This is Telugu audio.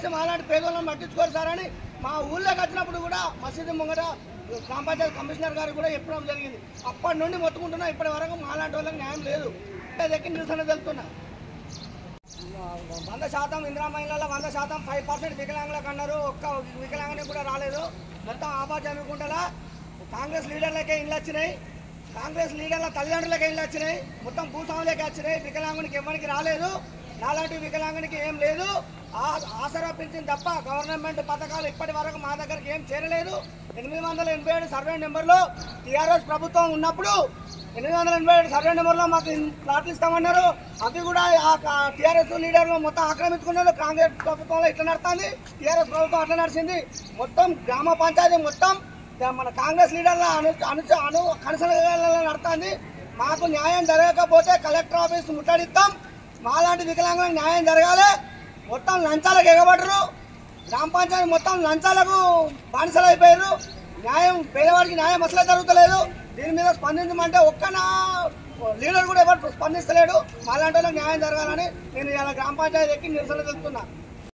చేసి మాలాంటి పేదోళ్ళని పట్టించుకోరు సార్ అని మా ఊళ్ళోకి వచ్చినప్పుడు కూడా మసీదు ముంగట గ్రామ పంచాయతీ కమిషనర్ గారు కూడా చెప్పడం జరిగింది. అప్పటి నుండి మొత్తుకుంటున్నా, ఇప్పటి వరకు మాలాంటి వాళ్ళకి న్యాయం లేదు. ఎక్కి నిరసన తెలుపుతున్నా. 100% ఇందిరా మహిళల 100% 5% వికలాంగులకు అన్నారు. ఒక్క వికలాంగునికి కూడా రాలేదు. మొత్తం ఆబా చదువుకుంటా కాంగ్రెస్ లీడర్లకే ఇళ్ళు వచ్చినాయి, కాంగ్రెస్ లీడర్ల తల్లిదండ్రులకే ఇళ్ళు వచ్చినాయి, మొత్తం భూస్వాములకే వచ్చినాయి. వికలాంగునికి ఎవరికి రాలేదు. నాలాంటి వికలాంగునికి ఏం లేదు. ఆసరా పింఛన్ తప్ప గవర్నమెంట్ పథకాలు ఇప్పటి వరకు మా దగ్గరికి ఏం చేరలేదు. 887 సర్వే నెంబర్లో టీఆర్ఎస్ ప్రభుత్వం ఉన్నప్పుడు 887 సర్వే నెంబర్లో మాకు ప్లాట్లు ఇస్తామన్నారు. అవి కూడా టీఆర్ఎస్ లీడర్లు మొత్తం ఆక్రమించుకున్నారు. కాంగ్రెస్ ప్రభుత్వంలో ఇట్లా నడుతుంది, టీఆర్ఎస్ ప్రభుత్వం అట్లా నడిచింది. మొత్తం గ్రామ పంచాయతీ మొత్తం మన కాంగ్రెస్ లీడర్ల కనసలలో నడుతుంది. మాకు న్యాయం జరగకపోతే కలెక్టర్ ఆఫీస్ ముట్టడిస్తాం. మాలాంటి వికలాంగులకు న్యాయం జరగాలి. మొత్తం లంచాలకు ఎగబడరు. గ్రామ పంచాయతీ మొత్తం లంచాలకు బానిసలు అయిపోయారు. న్యాయం పేదవాడికి న్యాయం అసలే జరుగుతలేదు. దీని మీద స్పందించమంటే ఒక్క లీడర్ కూడా ఎవరు స్పందిస్తలేడు. మాలాంటి వాళ్ళకి న్యాయం జరగాలని నేను ఇలా గ్రామ పంచాయతీ ఎక్కి నిరసన తెలుపుతున్నా.